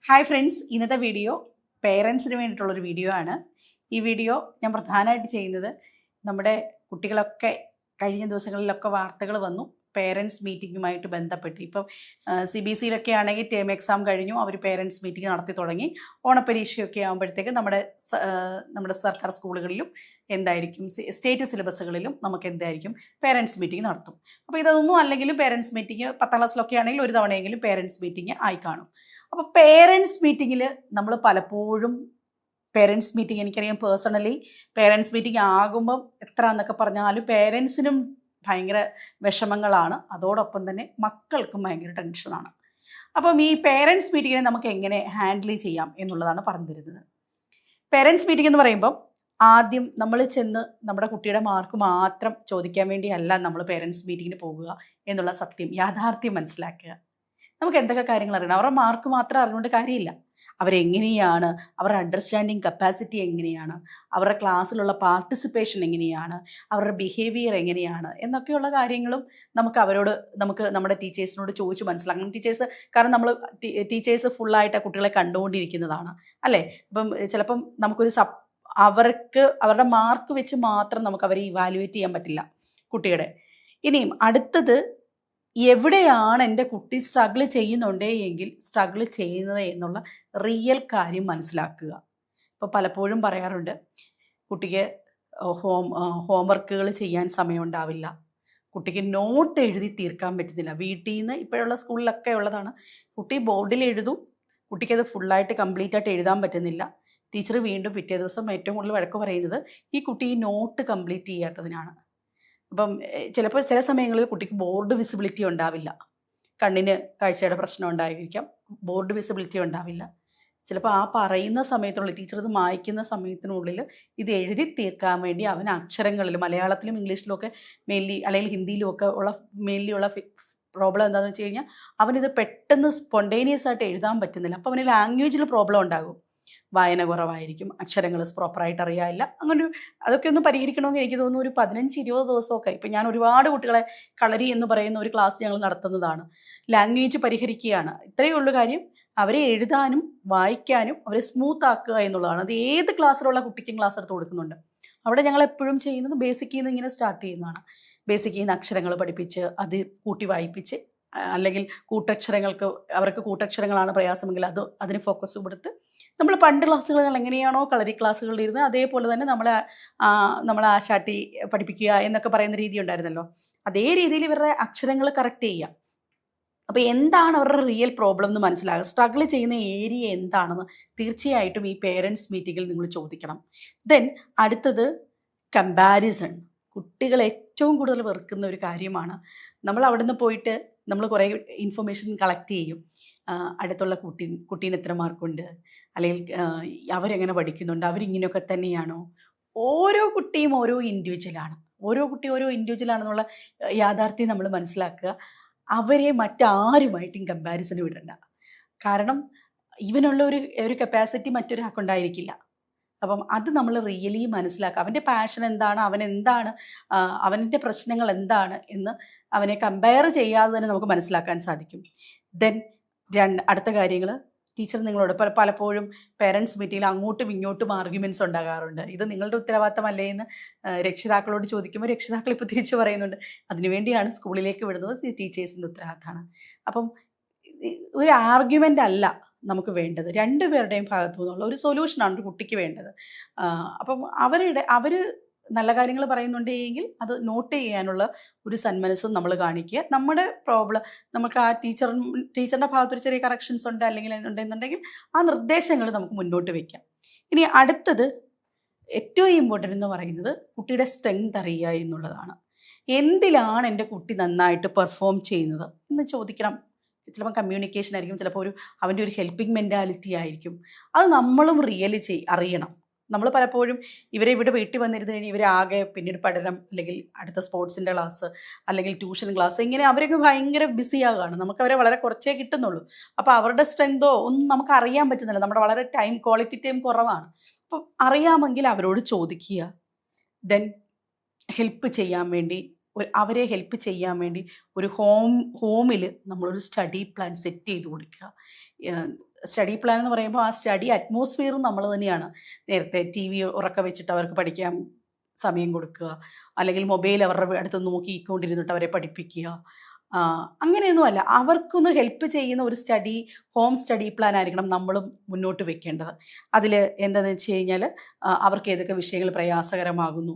Hi friends, ഇന്നത്തെ video പേരൻസിന് വേണ്ടിയിട്ടുള്ളൊരു video ആണ്. ഈ വീഡിയോ ഞാൻ പ്രധാനമായിട്ട് ചെയ്യുന്നത് നമ്മുടെ കുട്ടികളൊക്കെ കഴിഞ്ഞ ദിവസങ്ങളിലൊക്കെ വാർത്തകൾ വന്നു പേരൻസ് മീറ്റിങ്ങുമായിട്ട് ബന്ധപ്പെട്ട്. ഇപ്പം CBSE ആണെങ്കിൽ ടേം എക്സാം കഴിഞ്ഞു, അവർ പേരൻസ് മീറ്റിംഗ് നടത്തി തുടങ്ങി. ഓണപ്പരീക്ഷയൊക്കെ ആകുമ്പോഴത്തേക്ക് നമ്മുടെ സർക്കാർ സ്കൂളുകളിലും എന്തായിരിക്കും, സ്റ്റേറ്റ് സിലബസുകളിലും നമുക്ക് എന്തായിരിക്കും പേരൻസ് മീറ്റിംഗ് നടത്തും. അപ്പോൾ ഇതൊന്നും അല്ലെങ്കിലും പേരൻസ് മീറ്റിംഗ് 10ാം ക്ലാസ്സിലൊക്കെ ആണെങ്കിൽ ഒരു തവണയെങ്കിലും പേരൻസ് മീറ്റിംഗ് ആയി കാണും. അപ്പോൾ പേരൻസ് മീറ്റിങ്ങിൽ നമ്മൾ പലപ്പോഴും പേരൻസ് മീറ്റിംഗ്, എനിക്കറിയാം പേഴ്സണലി പേരൻസ് മീറ്റിംഗ് ആകുമ്പം എത്ര എന്നൊക്കെ പറഞ്ഞാലും പേരൻസിനും ഭയങ്കര വിഷമങ്ങളാണ്, അതോടൊപ്പം തന്നെ മക്കൾക്കും ഭയങ്കര ടെൻഷനാണ്. അപ്പം ഈ പേരൻസ് മീറ്റിങ്ങിനെ നമുക്ക് എങ്ങനെ ഹാൻഡിൽ ചെയ്യാം എന്നുള്ളതാണ് പറഞ്ഞു തരുന്നത്. പേരൻസ് മീറ്റിംഗ് എന്ന് പറയുമ്പം ആദ്യം നമ്മൾ ചെന്ന് നമ്മുടെ കുട്ടിയുടെ മാർക്ക് മാത്രം ചോദിക്കാൻ വേണ്ടിയല്ല നമ്മൾ പേരൻസ് മീറ്റിങ്ങിന് പോകുക എന്നുള്ള യാഥാർത്ഥ്യം മനസ്സിലാക്കുക. നമുക്ക് എന്തൊക്കെ കാര്യങ്ങൾ അറിയണം, അവരുടെ മാർക്ക് മാത്രം അറിഞ്ഞുകൊണ്ട് കാര്യമില്ല. അവരെങ്ങനെയാണ്, അവരുടെ അണ്ടർസ്റ്റാൻഡിങ് കപ്പാസിറ്റി എങ്ങനെയാണ്, അവരുടെ ക്ലാസ്സിലുള്ള പാർട്ടിസിപ്പേഷൻ എങ്ങനെയാണ്, അവരുടെ ബിഹേവിയർ എങ്ങനെയാണ് എന്നൊക്കെയുള്ള കാര്യങ്ങളും നമുക്ക് നമ്മുടെ ടീച്ചേഴ്സിനോട് ചോദിച്ച് മനസ്സിലാക്കണം. കാരണം നമ്മൾ ടീച്ചേഴ്സ് ഫുള്ളായിട്ട് കുട്ടികളെ കണ്ടുകൊണ്ടിരിക്കുന്നതാണ് അല്ലേ. ഇപ്പം ചിലപ്പം അവരുടെ മാർക്ക് വെച്ച് മാത്രം നമുക്ക് അവരെ ഇവാലുവേറ്റ് ചെയ്യാൻ പറ്റില്ല കുട്ടിയുടെ. ഇനിയും അടുത്തത്, എവിടെയാണ് എൻ്റെ കുട്ടി സ്ട്രഗിൾ ചെയ്യുന്നുണ്ടേ എങ്കിൽ സ്ട്രഗിൾ ചെയ്യുന്നത് എന്നുള്ള റിയൽ കാര്യം മനസ്സിലാക്കുക. ഇപ്പോൾ പലപ്പോഴും പറയാറുണ്ട്, കുട്ടിക്ക് ഹോംവർക്കുകൾ ചെയ്യാൻ സമയമുണ്ടാവില്ല, കുട്ടിക്ക് നോട്ട് എഴുതി തീർക്കാൻ പറ്റുന്നില്ല. വീട്ടിൽ നിന്ന് ഇപ്പോഴുള്ള സ്കൂളിലൊക്കെ ഉള്ളതാണ്, കുട്ടി ബോർഡിൽ എഴുതും, കുട്ടിക്കത് ഫുള്ളായിട്ട് കംപ്ലീറ്റ് ആയിട്ട് എഴുതാൻ പറ്റുന്നില്ല. ടീച്ചർ വീണ്ടും പിറ്റേ ദിവസം ഏറ്റവും കൂടുതൽ വഴക്ക് പറയുന്നത് ഈ കുട്ടി ഈ നോട്ട് കംപ്ലീറ്റ് ചെയ്യാത്തതിനാണ്. അപ്പം ചിലപ്പോൾ ചില സമയങ്ങളിൽ കുട്ടിക്ക് ബോർഡ് വിസിബിലിറ്റി ഉണ്ടാവില്ല, കണ്ണിന് കാഴ്ചയുടെ പ്രശ്നം ഉണ്ടായിരിക്കാം, ബോർഡ് വിസിബിലിറ്റി ഉണ്ടാവില്ല. ചിലപ്പോൾ ആ പറയുന്ന സമയത്തുള്ളിൽ ടീച്ചർ ഇത് മായ്ക്കുന്ന സമയത്തിനുള്ളിൽ ഇത് എഴുതി തീർക്കാൻ വേണ്ടി അവൻ അക്ഷരങ്ങളിൽ മലയാളത്തിലും ഇംഗ്ലീഷിലും ഒക്കെ അല്ലെങ്കിൽ ഹിന്ദിയിലും ഒക്കെ ഉള്ള പ്രോബ്ലം എന്താണെന്ന് വെച്ച് കഴിഞ്ഞാൽ അവനിത് പെട്ടെന്ന് സ്പോണ്ടേനിയസ് ആയിട്ട് എഴുതാൻ പറ്റുന്നില്ല. അപ്പോൾ അവന് ലാംഗ്വേജിൽ പ്രോബ്ലം ഉണ്ടാകും, വായന കുറവായിരിക്കും, അക്ഷരങ്ങൾ പ്രോപ്പറായിട്ട് അറിയാനില്ല. അതൊക്കെ ഒന്ന് പരിഹരിക്കണമെങ്കിൽ എനിക്ക് തോന്നുന്നു ഒരു 15-20 ദിവസമൊക്കെ. ഇപ്പം ഞാൻ ഒരുപാട് കുട്ടികളെ കളരി എന്ന് പറയുന്ന ഒരു ക്ലാസ് ഞങ്ങൾ നടത്തുന്നതാണ്. ലാംഗ്വേജ് പരിഹരിക്കുകയാണ്. ഇത്രയേ ഉള്ളൂ കാര്യം, അവരെ എഴുതാനും വായിക്കാനും അവരെ സ്മൂത്ത് ആക്കുക എന്നുള്ളതാണ്. അത് ഏത് ക്ലാസ്സിലുള്ള കുട്ടിക്കും ക്ലാസ് എടുത്ത് കൊടുക്കുന്നുണ്ട്. അവിടെ ഞങ്ങൾ എപ്പോഴും ചെയ്യുന്നത് ബേസിക്കിൽ നിന്ന് ഇങ്ങനെ സ്റ്റാർട്ട് ചെയ്യുന്നതാണ്. ബേസിക്കിൽ നിന്ന് അക്ഷരങ്ങൾ പഠിപ്പിച്ച് അത് കൂട്ടി വായിപ്പിച്ച്, അല്ലെങ്കിൽ അവർക്ക് കൂട്ടക്ഷരങ്ങളാണ് പ്രയാസമെങ്കിൽ അതിന് ഫോക്കസ് കൊടുത്ത് നമ്മൾ പണ്ട് ക്ലാസ്സുകളിൽ എങ്ങനെയാണോ കളരി ക്ലാസ്സുകളിൽ ഇരുന്ന് അതേപോലെ തന്നെ നമ്മളെ ആശാട്ടി പഠിപ്പിക്കുക എന്നൊക്കെ പറയുന്ന രീതി ഉണ്ടായിരുന്നല്ലോ, അതേ രീതിയിൽ ഇവരുടെ അക്ഷരങ്ങൾ കറക്റ്റ് ചെയ്യുക. അപ്പോൾ എന്താണ് അവരുടെ റിയൽ പ്രോബ്ലം എന്ന് മനസ്സിലാകുക, സ്ട്രഗിൾ ചെയ്യുന്ന ഏരിയ എന്താണെന്ന് തീർച്ചയായിട്ടും ഈ പേരൻസ് മീറ്റിങ്ങിൽ നിങ്ങൾ ചോദിക്കണം. ദെൻ അടുത്തത് കമ്പാരിസൺ. കുട്ടികൾ ഏറ്റവും കൂടുതൽ വെറുക്കുന്ന ഒരു കാര്യമാണ്. നമ്മൾ അവിടെ നിന്ന് പോയിട്ട് നമ്മൾ കുറേ ഇൻഫർമേഷൻ കളക്ട് ചെയ്യും. അടുത്തുള്ള കുട്ടീന് എത്ര മാർക്കുണ്ട്, അല്ലെങ്കിൽ അവരെങ്ങനെ പഠിക്കുന്നുണ്ട്, അവരിങ്ങനെയൊക്കെ തന്നെയാണോ. ഓരോ കുട്ടിയും ഓരോ ഇൻഡിവിജ്വലാണെന്നുള്ള യാഥാർത്ഥ്യം നമ്മൾ മനസ്സിലാക്കുക. അവരെ മറ്റാരുമായിട്ടും കമ്പാരിസൺ വിടണ്ട. കാരണം ഇവനുള്ള ഒരു കപ്പാസിറ്റി മറ്റൊരാൾക്കുണ്ടായിരിക്കില്ല. അപ്പം അത് നമ്മൾ റിയലി മനസ്സിലാക്കുക. അവൻ്റെ പാഷൻ എന്താണ്, അവൻ്റെ പ്രശ്നങ്ങൾ എന്താണ് എന്ന് അവനെ കമ്പയർ ചെയ്യാതെ തന്നെ നമുക്ക് മനസ്സിലാക്കാൻ സാധിക്കും. ദെൻ അടുത്ത കാര്യങ്ങൾ, ടീച്ചർ നിങ്ങളോട് പലപ്പോഴും പേരൻസ് മീറ്റിങ്ങിൽ അങ്ങോട്ടും ഇങ്ങോട്ടും ആർഗ്യുമെൻറ്റ്സ് ഉണ്ടാകാറുണ്ട്. ഇത് നിങ്ങളുടെ ഉത്തരവാദിത്തമല്ലേ എന്ന് രക്ഷിതാക്കളോട് ചോദിക്കുമ്പോൾ രക്ഷിതാക്കൾ ഇപ്പോൾ തിരിച്ചു പറയുന്നുണ്ട്, അതിനുവേണ്ടിയാണ് സ്കൂളിലേക്ക് വിടുന്നത്, ടീച്ചേഴ്സിൻ്റെ ഉത്തരവാദിത്തമാണ്. അപ്പം ഒരു ആർഗ്യുമെൻ്റ് അല്ല നമുക്ക് വേണ്ടത്, രണ്ടുപേരുടെയും ഭാഗത്തു നിന്നുള്ള ഒരു സൊല്യൂഷനാണ് ഒരു കുട്ടിക്ക് വേണ്ടത്. അപ്പം അവർ നല്ല കാര്യങ്ങൾ പറയുന്നുണ്ടെങ്കിൽ അത് നോട്ട് ചെയ്യാനുള്ള ഒരു സന്മനസ്സും നമ്മൾ കാണിക്കുക. നമ്മുടെ പ്രോബ്ലം നമുക്ക് ആ ടീച്ചറിൻ്റെ ഭാഗത്തൊരു ചെറിയ കറക്ഷൻസ് ഉണ്ട് അല്ലെങ്കിൽ ഉണ്ടെന്നുണ്ടെങ്കിൽ ആ നിർദ്ദേശങ്ങൾ നമുക്ക് മുന്നോട്ട് വയ്ക്കാം. ഇനി അടുത്തത് ഏറ്റവും ഇമ്പോർട്ടൻ്റ് എന്ന് പറയുന്നത് കുട്ടിയുടെ സ്ട്രെങ്ത് അറിയുക എന്നുള്ളതാണ്. എന്തിലാണ് എൻ്റെ കുട്ടി നന്നായിട്ട് പെർഫോം ചെയ്യുന്നത് എന്ന് ചോദിക്കണം. ചിലപ്പോൾ കമ്മ്യൂണിക്കേഷൻ ആയിരിക്കും, ചിലപ്പോൾ അവൻ്റെ ഒരു ഹെൽപ്പിംഗ് മെൻറ്റാലിറ്റി ആയിരിക്കും. അത് നമ്മളും റിയലി അറിയണം. നമ്മൾ പലപ്പോഴും ഇവരെ ഇവിടെ വീട്ടിൽ വന്നിരുന്ന് കഴിഞ്ഞാൽ ഇവരാകെ പിന്നീട് പഠനം, അല്ലെങ്കിൽ അടുത്ത സ്പോർട്സിൻ്റെ ക്ലാസ്, അല്ലെങ്കിൽ ട്യൂഷൻ ക്ലാസ്, ഇങ്ങനെ അവരൊക്കെ ഭയങ്കര ബിസി ആകുകയാണ്. നമുക്ക് അവരെ വളരെ കുറച്ചേ കിട്ടുന്നുള്ളൂ. അപ്പോൾ അവരുടെ സ്ട്രെങ്തോ ഒന്നും നമുക്ക് അറിയാൻ പറ്റുന്നില്ല. നമ്മുടെ വളരെ ക്വാളിറ്റി ടൈം കുറവാണ്. അപ്പം അറിയാമെങ്കിൽ അവരോട് ചോദിക്കുക. ദെൻ അവരെ ഹെൽപ്പ് ചെയ്യാൻ വേണ്ടി ഒരു ഹോമിൽ നമ്മളൊരു സ്റ്റഡി പ്ലാൻ സെറ്റ് ചെയ്ത് കൊടുക്കുക. സ്റ്റഡി പ്ലാൻ എന്ന് പറയുമ്പോൾ ആ സ്റ്റഡി അറ്റ്മോസ്ഫിയറും നമ്മൾ തന്നെയാണ്. നേരത്തെ ടി വി ഉറക്ക വെച്ചിട്ട് അവർക്ക് പഠിക്കാൻ സമയം കൊടുക്കുക, അല്ലെങ്കിൽ മൊബൈൽ അവരുടെ അടുത്ത് നോക്കിക്കൊണ്ടിരുന്നിട്ട് അവരെ പഠിപ്പിക്കുക. അങ്ങനെയൊന്നുമല്ല. അവർക്കൊന്ന് ഹെൽപ്പ് ചെയ്യുന്ന ഒരു ഹോം സ്റ്റഡി പ്ലാൻ ആയിരിക്കണം നമ്മളും മുന്നോട്ട് വെക്കേണ്ടത്. അതിൽ എന്താണെന്ന് വെച്ച് കഴിഞ്ഞാൽ അവർക്ക് ഏതൊക്കെ വിഷയങ്ങൾ പ്രയാസകരമാകുന്നു,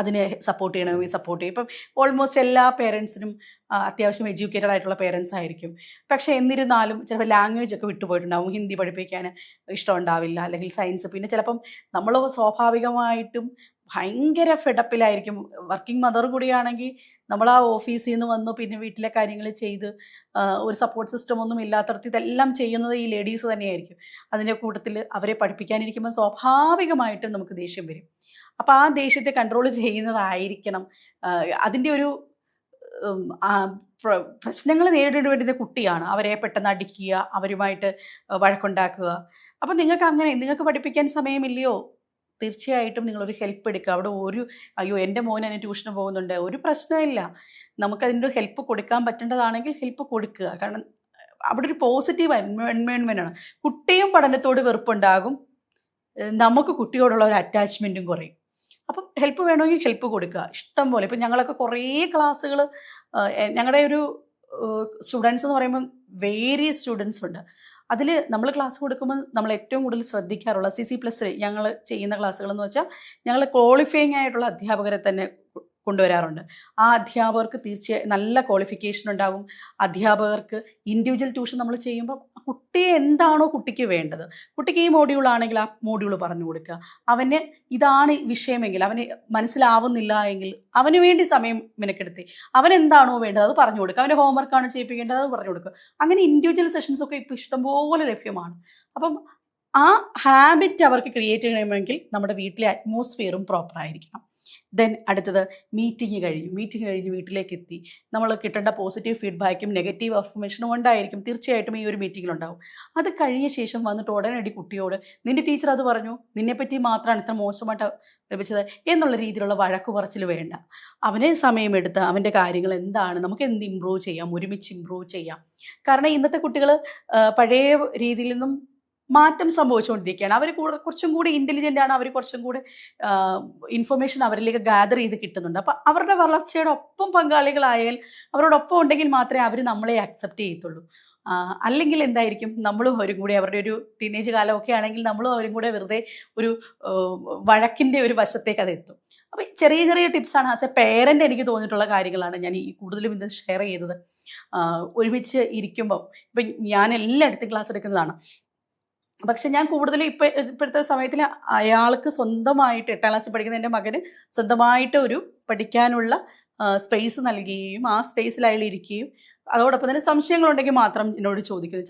അതിനെ സപ്പോർട്ട് ചെയ്യണമെങ്കിൽ സപ്പോർട്ട് ചെയ്യും. ഇപ്പം ഓൾമോസ്റ്റ് എല്ലാ പേരൻസിനും അത്യാവശ്യം എഡ്യൂക്കേറ്റഡ് ആയിട്ടുള്ള പേരൻസ് ആയിരിക്കും. പക്ഷേ എന്നിരുന്നാലും ചിലപ്പോൾ ലാംഗ്വേജ് ഒക്കെ വിട്ടുപോയിട്ടുണ്ടാവും. ഹിന്ദി പഠിപ്പിക്കാൻ ഇഷ്ടമുണ്ടാവില്ല, അല്ലെങ്കിൽ സയൻസ്. പിന്നെ ചിലപ്പം നമ്മൾ സ്വാഭാവികമായിട്ടും ഭയങ്കര ഫെഡപ്പിലായിരിക്കും. വർക്കിംഗ് മദർ കൂടിയാണെങ്കിൽ നമ്മൾ ആ ഓഫീസിൽ നിന്ന് വന്നു പിന്നെ വീട്ടിലെ കാര്യങ്ങൾ ചെയ്ത് ഒരു സപ്പോർട്ട് സിസ്റ്റം ഒന്നും ഇല്ലാത്തടത്ത് ഇതെല്ലാം ചെയ്യുന്നത് ഈ ലേഡീസ് തന്നെയായിരിക്കും. അതിൻ്റെ കൂട്ടത്തിൽ അവരെ പഠിപ്പിക്കാനിരിക്കുമ്പോൾ സ്വാഭാവികമായിട്ടും നമുക്ക് ദേഷ്യം വരും. അപ്പോൾ ആ ദേഷ്യത്തെ കൺട്രോൾ ചെയ്യുന്നതായിരിക്കണം. അതിൻ്റെ ഒരു പ്രശ്നങ്ങൾ നേരിടേണ്ടി വരുന്ന കുട്ടിയാണ്. അവരെ പെട്ടെന്ന് അടിക്കുക, അവരുമായിട്ട് വഴക്കുണ്ടാക്കുക. അപ്പം നിങ്ങൾക്ക് പഠിപ്പിക്കാൻ സമയമില്ലയോ? തീർച്ചയായിട്ടും നിങ്ങളൊരു ഹെൽപ്പ് എടുക്കുക. അവിടെ അയ്യോ എൻ്റെ മോൻ എന്നെ ട്യൂഷന് പോകുന്നുണ്ട്, ഒരു പ്രശ്നമില്ല. നമുക്കതിൻ്റെ ഒരു ഹെൽപ്പ് കൊടുക്കാൻ പറ്റേണ്ടതാണെങ്കിൽ ഹെൽപ്പ് കൊടുക്കുക. കാരണം അവിടെ ഒരു പോസിറ്റീവ് എൻവയോൺമെൻ്റ് ആണ്. കുട്ടിയും പഠനത്തോട് വെറുപ്പുണ്ടാകും, നമുക്ക് കുട്ടിയോടുള്ള ഒരു അറ്റാച്ച്മെൻറ്റും കുറയും. അപ്പം ഹെൽപ്പ് വേണമെങ്കിൽ ഹെൽപ്പ് കൊടുക്കുക ഇഷ്ടം പോലെ. ഇപ്പം ഞങ്ങളൊക്കെ കുറേ ക്ലാസ്സുകൾ, ഞങ്ങളുടെ ഒരു സ്റ്റുഡൻസ് എന്ന് പറയുമ്പം വേരിയസ് സ്റ്റുഡൻസ് ഉണ്ട്. അതിൽ നമ്മൾ ക്ലാസ് കൊടുക്കുമ്പോൾ നമ്മൾ ഏറ്റവും കൂടുതൽ ശ്രദ്ധിക്കാറുള്ള CC+ ഞങ്ങൾ ചെയ്യുന്ന ക്ലാസ്സുകളെന്ന് വെച്ചാൽ ഞങ്ങൾ ക്വാളിഫയിങ് ആയിട്ടുള്ള അധ്യാപകരെ തന്നെ കൊണ്ടുവരാറുണ്ട്. ആ അധ്യാപകർക്ക് തീർച്ചയായും നല്ല ക്വാളിഫിക്കേഷൻ ഉണ്ടാകും. അധ്യാപകർക്ക് ഇൻഡിവിജ്വൽ ട്യൂഷൻ നമ്മൾ ചെയ്യുമ്പോൾ കുട്ടിയെ എന്താണോ കുട്ടിക്ക് വേണ്ടത്, കുട്ടിക്ക് ഈ മോഡ്യൂളാണെങ്കിൽ ആ മോഡ്യൂൾ പറഞ്ഞു കൊടുക്കുക. അവന് ഇതാണ് വിഷയമെങ്കിൽ, അവന് മനസ്സിലാവുന്നില്ല എങ്കിൽ അവന് വേണ്ടി സമയം മെനക്കെടുത്തി അവനെന്താണോ വേണ്ടത് അത് പറഞ്ഞു കൊടുക്കുക. അവൻ്റെ ഹോംവർക്കാണ് ചെയ്യിപ്പിക്കേണ്ടത് അത് പറഞ്ഞു കൊടുക്കുക. അങ്ങനെ ഇൻഡിവിജ്വൽ സെഷൻസ് ഒക്കെ ഇപ്പോൾ ഇഷ്ടംപോലെ ലഭ്യമാണ്. അപ്പം ആ ഹാബിറ്റ് അവർക്ക് ക്രിയേറ്റ് ചെയ്യണമെങ്കിൽ നമ്മുടെ വീട്ടിലെ അറ്റ്മോസ്ഫിയറും പ്രോപ്പറായിരിക്കണം. ദെൻ അടുത്തത് മീറ്റിംഗ് കഴിഞ്ഞ് വീട്ടിലേക്ക് എത്തി നമ്മൾ കിട്ടേണ്ട പോസിറ്റീവ് ഫീഡ്ബാക്കും നെഗറ്റീവ് അഫർമേഷനും ഉണ്ടായിരിക്കും. തീർച്ചയായിട്ടും ഈ ഒരു മീറ്റിങ്ങിലുണ്ടാവും. അത് കഴിഞ്ഞ ശേഷം വന്നിട്ട് ഉടനടി കുട്ടിയോട് നിന്റെ ടീച്ചർ അത് പറഞ്ഞു, നിന്നെപ്പറ്റി മാത്രമാണ് ഇത്ര മോശമായിട്ട് ലഭിച്ചത് എന്നുള്ള രീതിയിലുള്ള വഴക്ക് പറച്ചിൽ വേണ്ട. അവനെ സമയമെടുത്ത് അവൻ്റെ കാര്യങ്ങൾ എന്താണ്, നമുക്ക് എന്ത് ഇമ്പ്രൂവ് ചെയ്യാം, ഒരുമിച്ച് ഇമ്പ്രൂവ് ചെയ്യാം. കാരണം ഇന്നത്തെ കുട്ടികൾ പഴയ രീതിയിൽ നിന്നും മാറ്റം സംഭവിച്ചുകൊണ്ടിരിക്കുകയാണ്. അവർ കുറച്ചും കൂടി ഇൻ്റലിജൻ്റ് ആണ്. അവർ കുറച്ചും കൂടി ഇൻഫർമേഷൻ അവരിലേക്ക് ഗാദർ ചെയ്ത് കിട്ടുന്നുണ്ട്. അപ്പം അവരുടെ വളർച്ചയുടെ ഒപ്പം പങ്കാളികളായാൽ, അവരോടൊപ്പം ഉണ്ടെങ്കിൽ മാത്രമേ അവർ നമ്മളെ അക്സെപ്റ്റ് ചെയ്യത്തുള്ളൂ. അല്ലെങ്കിൽ എന്തായിരിക്കും, നമ്മളും അവരും കൂടി അവരുടെ ഒരു ടീനേജ് കാലമൊക്കെ ആണെങ്കിൽ നമ്മളും അവരും കൂടെ വെറുതെ ഒരു വഴക്കിൻ്റെ ഒരു വശത്തേക്ക് അത് എത്തും. അപ്പം ചെറിയ ചെറിയ ടിപ്സാണ് ആസ് എ പേരൻ്റ് എനിക്ക് തോന്നിയിട്ടുള്ള കാര്യങ്ങളാണ് ഞാൻ ഈ കൂടുതലും ഇത് ഷെയർ ചെയ്തത്. ഒരുമിച്ച് ഇരിക്കുമ്പം ഇപ്പം ഞാൻ എല്ലായിടത്തും ക്ലാസ് എടുക്കുന്നതാണ്. പക്ഷെ ഞാൻ കൂടുതലും ഇപ്പോഴത്തെ സമയത്തിൽ അയാൾക്ക് സ്വന്തമായിട്ട് 8ാം ക്ലാസ്സിൽ പഠിക്കുന്ന എൻ്റെ മകന് സ്വന്തമായിട്ട് ഒരു പഠിക്കാനുള്ള സ്പേസ് നൽകുകയും ആ സ്പേസിൽ അയാൾ ഇരിക്കുകയും അതോടൊപ്പം തന്നെ സംശയങ്ങളുണ്ടെങ്കിൽ മാത്രം എന്നോട് ചോദിക്കുന്നു.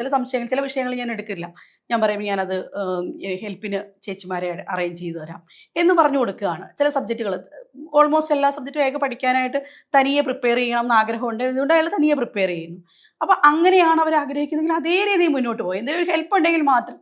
ചില വിഷയങ്ങൾ ഞാൻ എടുക്കില്ല. ഞാൻ പറയും ഞാനത് ഹെൽപ്പിന് ചേച്ചിമാരെ അറേഞ്ച് ചെയ്ത് തരാം എന്ന് പറഞ്ഞു കൊടുക്കുകയാണ്. ചില സബ്ജക്റ്റുകൾ ഓൾമോസ്റ്റ് എല്ലാ സബ്ജക്റ്റും അയാൾക്ക് പഠിക്കാനായിട്ട് തനിയെ പ്രിപ്പയർ ചെയ്യണം എന്ന് ആഗ്രഹമുണ്ട്. അതുകൊണ്ട് അയാൾ തനിയെ പ്രിപ്പയർ ചെയ്യുന്നു. അപ്പം അങ്ങനെയാണ് അവർ ആഗ്രഹിക്കുന്നതെങ്കിൽ അതേ രീതിയിൽ മുന്നോട്ട് പോയി. എന്തെങ്കിലും ഒരു ഹെൽപ്പ് ഉണ്ടെങ്കിൽ മാത്രം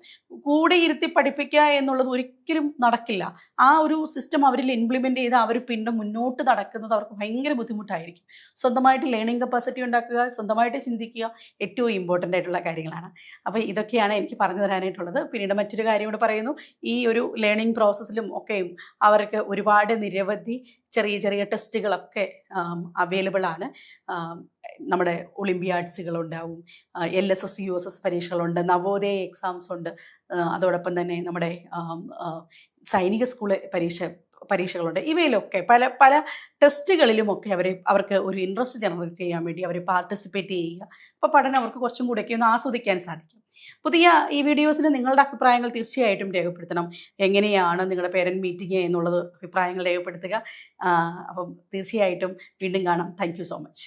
കൂടെ ഇരുത്തി പഠിപ്പിക്കുക എന്നുള്ളത് ഒരിക്കലും നടക്കില്ല. ആ ഒരു സിസ്റ്റം അവരിൽ ഇംപ്ലിമെൻ്റ് ചെയ്ത് അവർ പിന്നെ മുന്നോട്ട് നടക്കുന്നത് അവർക്ക് ഭയങ്കര ബുദ്ധിമുട്ടായിരിക്കും. സ്വന്തമായിട്ട് ലേണിംഗ് കപ്പാസിറ്റി ഉണ്ടാക്കുക, സ്വന്തമായിട്ട് ചിന്തിക്കുക ഏറ്റവും ഇമ്പോർട്ടൻ്റ് ആയിട്ടുള്ള കാര്യങ്ങളാണ്. അപ്പോൾ ഇതൊക്കെയാണ് എനിക്ക് പറഞ്ഞു തരാനായിട്ടുള്ളത്. പിന്നീട് മറ്റൊരു കാര്യം കൂടെ പറയുന്നു. ഈ ഒരു ലേണിംഗ് പ്രോസസ്സിലും ഒക്കെയും അവർക്ക് ഒരുപാട് നിരവധി ചെറിയ ചെറിയ ടെസ്റ്റുകളൊക്കെ അവൈലബിൾ ആണ്. നമ്മുടെ ഒളിമ്പിയാഡ്സുകളുണ്ടാവും, LSS USS പരീക്ഷകളുണ്ട്, നവോദയ എക്സാംസ് ഉണ്ട്. അതോടൊപ്പം തന്നെ നമ്മുടെ സൈനിക സ്കൂൾ പരീക്ഷകളുണ്ട്. ഇവയിലൊക്കെ പല പല ടെസ്റ്റുകളിലുമൊക്കെ അവർക്ക് ഒരു ഇൻട്രസ്റ്റ് ജനറേറ്റ് ചെയ്യാൻ വേണ്ടി അവർ പാർട്ടിസിപ്പേറ്റ് ചെയ്യുക. അപ്പോൾ പഠനം അവർക്ക് കുറച്ചും കൂടെയൊക്കെ ഒന്ന് ആസ്വദിക്കാൻ സാധിക്കും. പുതിയ ഈ വീഡിയോസിന് നിങ്ങളുടെ അഭിപ്രായങ്ങൾ തീർച്ചയായിട്ടും രേഖപ്പെടുത്തണം. എങ്ങനെയാണ് നിങ്ങളുടെ പേരൻറ് മീറ്റിംഗ് എന്നുള്ളത് അഭിപ്രായങ്ങൾ രേഖപ്പെടുത്തുക. അപ്പം തീർച്ചയായിട്ടും വീണ്ടും കാണാം. Thank you so much.